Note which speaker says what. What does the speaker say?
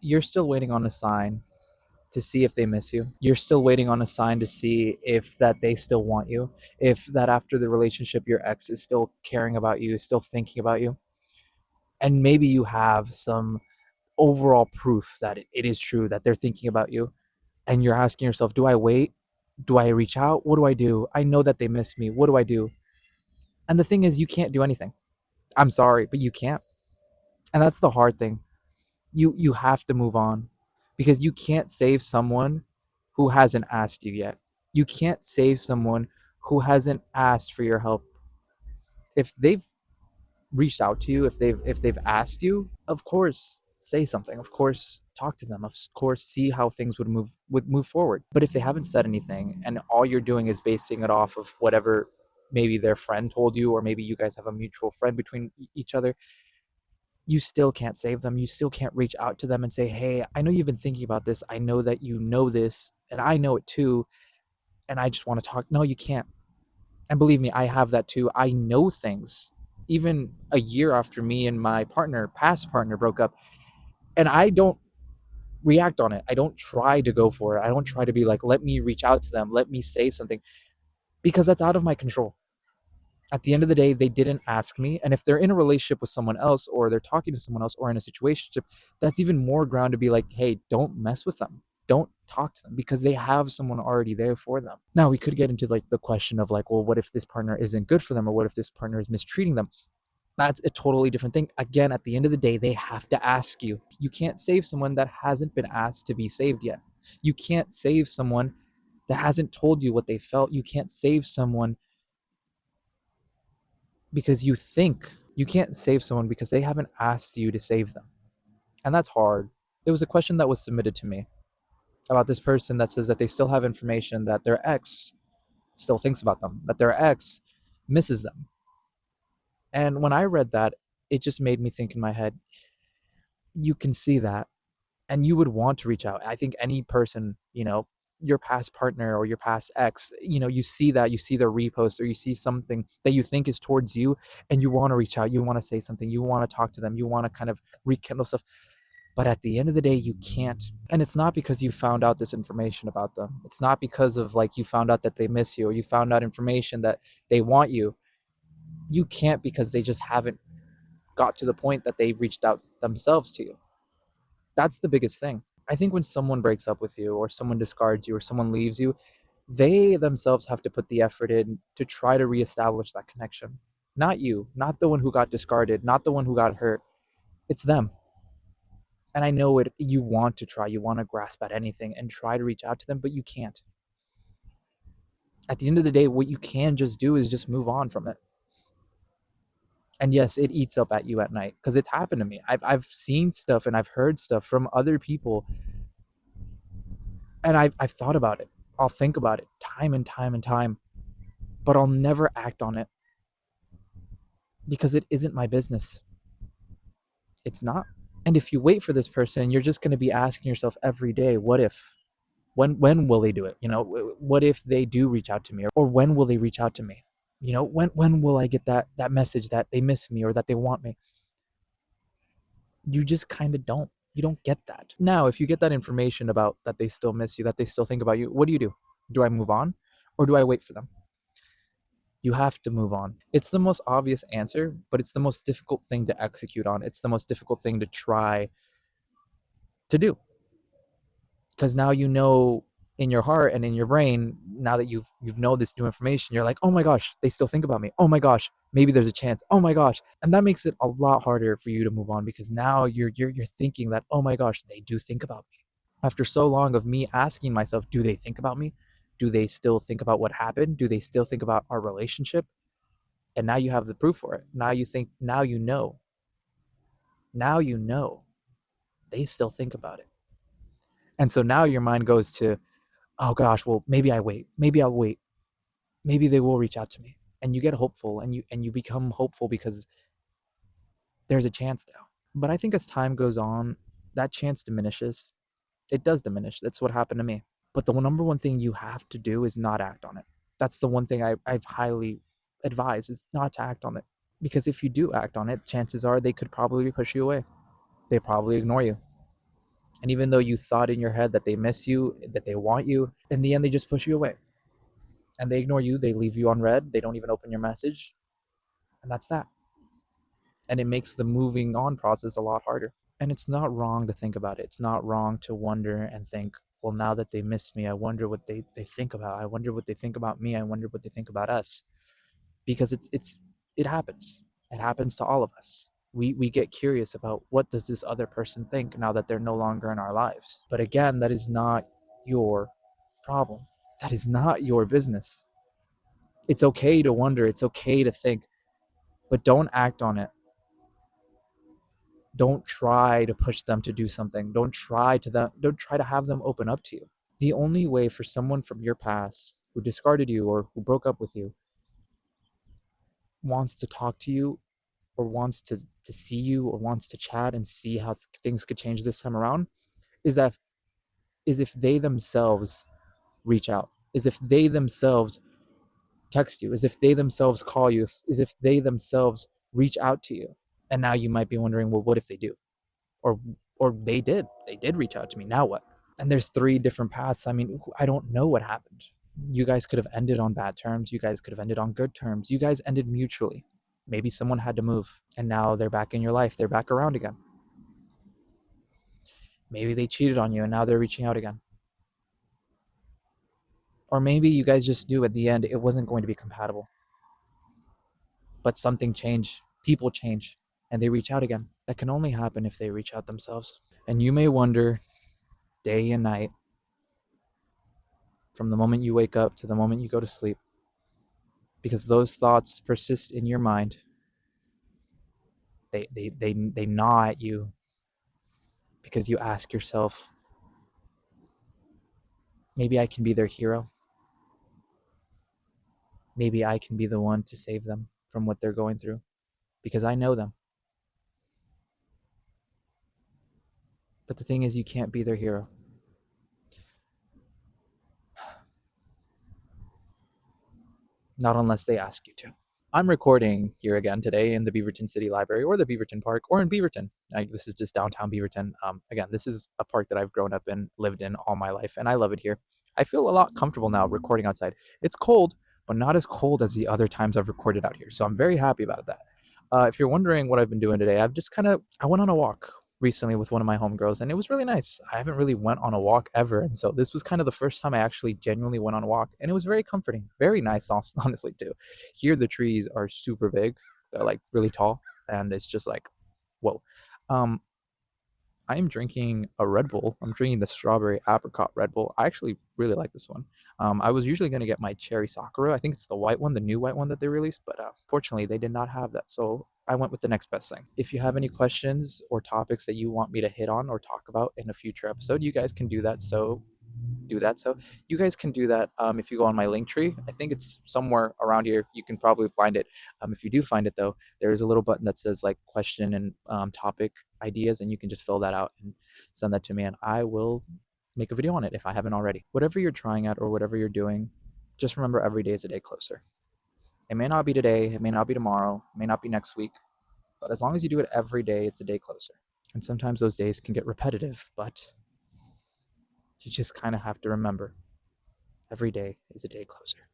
Speaker 1: you're still waiting on a sign to see if they miss you. You're still waiting on a sign to see if that they still want you, if that after the relationship your ex is still caring about you, is still thinking about you. And maybe you have some overall proof that it is true that they're thinking about you, and you're asking yourself, do I wait? Do I reach out? What do I do? I know that they miss me. What do I do? And the thing is, you can't do anything. I'm sorry, but you can't. And that's the hard thing. You have to move on, because you can't save someone who hasn't asked you yet. You can't save someone who hasn't asked for your help. If they've reached out to you, if they've asked you, of course say something. Of course talk to them. Of course see how things would move forward. But if they haven't said anything and all you're doing is basing it off of whatever maybe their friend told you, or maybe you guys have a mutual friend between each other, you still can't save them. You still can't reach out to them and say, hey, I know you've been thinking about this. I know that you know this, and I know it too. And I just want to talk. No, you can't. And believe me, I have that too. I know things. Even a year after me and my past partner, broke up, and I don't react on it. I don't try to go for it. I don't try to be like, let me reach out to them. Let me say something, because that's out of my control. At the end of the day, they didn't ask me. And if they're in a relationship with someone else, or they're talking to someone else, or in a situation, that's even more ground to be like, hey, don't mess with them. Don't talk to them, because they have someone already there for them. Now, we could get into like the question of like, well, what if this partner isn't good for them? Or what if this partner is mistreating them? That's a totally different thing. Again, at the end of the day, they have to ask you. You can't save someone that hasn't been asked to be saved yet. You can't save someone that hasn't told you what they felt. You can't save someone because you think. You can't save someone because they haven't asked you to save them. And that's hard. It was a question that was submitted to me about this person that says that they still have information that their ex still thinks about them, that their ex misses them. And when I read that, it just made me think in my head, you can see that, and you would want to reach out. I think any person, your past partner or your past ex, you see that, you see their repost, or you see something that you think is towards you, and you want to reach out, you want to say something, you want to talk to them, you want to kind of rekindle stuff. But at the end of the day, you can't. And it's not because you found out this information about them. It's not because of like you found out that they miss you, or you found out information that they want you. You can't, because they just haven't got to the point that they've reached out themselves to you. That's the biggest thing. I think when someone breaks up with you, or someone discards you, or someone leaves you, they themselves have to put the effort in to try to reestablish that connection. Not you, not the one who got discarded, not the one who got hurt. It's them. And I know it, you want to try, you want to grasp at anything and try to reach out to them, but you can't. At the end of the day, what you can just do is just move on from it. And yes, it eats up at you at night, because it's happened to me. I've seen stuff and I've heard stuff from other people, and I've thought about it. I'll think about it time and time and time, but I'll never act on it, because it isn't my business. It's not. And if you wait for this person, you're just going to be asking yourself every day, what if? When will they do it? What if they do reach out to me, or when will they reach out to me? When will I get that message that they miss me or that they want me? You just kind of don't. You don't get that. Now, if you get that information about that they still miss you, that they still think about you, what do? Do I move on, or do I wait for them? You have to move on. It's the most obvious answer, but it's the most difficult thing to execute on. It's the most difficult thing to try to do, because now you know in your heart and in your brain, now that you've know this new information, you're like, oh my gosh, they still think about me. Oh my gosh, maybe there's a chance. Oh my gosh. And that makes it a lot harder for you to move on, because now you're thinking that, oh my gosh, they do think about me. After so long of me asking myself, do they think about me? Do they still think about what happened? Do they still think about our relationship? And now you have the proof for it. Now you think, now you know. Now you know they still think about it. And so now your mind goes to, oh gosh, well, maybe I wait. Maybe I'll wait. Maybe they will reach out to me. And you get hopeful, and you become hopeful because there's a chance now. But I think as time goes on, that chance diminishes. It does diminish. That's what happened to me. But the number one thing you have to do is not act on it. That's the one thing I've highly advised, is not to act on it. Because if you do act on it, chances are they could probably push you away. They probably ignore you. And even though you thought in your head that they miss you, that they want you, in the end, they just push you away and they ignore you. They leave you on red. They don't even open your message. And that's that. And it makes the moving on process a lot harder. And it's not wrong to think about it. It's not wrong to wonder and think, well, now that they miss me, I wonder what they think about. I wonder what they think about me. I wonder what they think about us. Because it happens. It happens to all of us. We get curious about what does this other person think now that they're no longer in our lives. But again, that is not your problem. That is not your business. It's okay to wonder, it's okay to think, but don't act on it. Don't try to push them to do something. Don't try to have them open up to you. The only way for someone from your past who discarded you or who broke up with you wants to talk to you or wants to see you or wants to chat and see how things could change this time around is that is if they themselves reach out, is if they themselves text you, is if they themselves call you, is if they themselves reach out to you. And now you might be wondering, well, what if they do? Or they did reach out to me. Now what? And there's three different paths. I mean, I don't know what happened. You guys could have ended on bad terms. You guys could have ended on good terms. You guys ended mutually. Maybe someone had to move and now they're back in your life. They're back around again. Maybe they cheated on you and now they're reaching out again. Or maybe you guys just knew at the end it wasn't going to be compatible. But something changed, people change, and they reach out again. That can only happen if they reach out themselves. And you may wonder day and night, from the moment you wake up to the moment you go to sleep, because those thoughts persist in your mind. They gnaw at you because you ask yourself, maybe I can be their hero. Maybe I can be the one to save them from what they're going through because I know them. But the thing is, you can't be their hero. Not unless they ask you to. I'm recording here again today in the Beaverton City Library or the Beaverton Park or in Beaverton. This is just downtown Beaverton. Again, this is a park that I've grown up in, lived in all my life, and I love it here. I feel a lot comfortable now recording outside. It's cold, but not as cold as the other times I've recorded out here. So I'm very happy about that. If you're wondering what I've been doing today, I went on a walk recently with one of my homegirls, and it was really nice. I haven't really went on a walk ever, and so this was kind of the first time I actually genuinely went on a walk, and it was very comforting, very nice, honestly too. Here the trees are super big, they're like really tall, and it's just like, whoa. Um, I am drinking a Red Bull. I'm drinking the strawberry apricot Red Bull. I actually really like this one. I was usually going to get my cherry Sakura. I think it's the white one, the new white one that they released, but fortunately they did not have that. So I went with the next best thing. If you have any questions or topics that you want me to hit on or talk about in a future episode, you guys can do that. So you guys can do that if you go on my link tree. I think it's somewhere around here. You can probably find it. If you do find it though, there's a little button that says like question and topic ideas, and you can just fill that out and send that to me, and I will make a video on it if I haven't already. Whatever you're trying at or whatever you're doing, just remember every day is a day closer. It may not be today, it may not be tomorrow, it may not be next week, but as long as you do it every day, it's a day closer. And sometimes those days can get repetitive, but you just kind of have to remember every day is a day closer.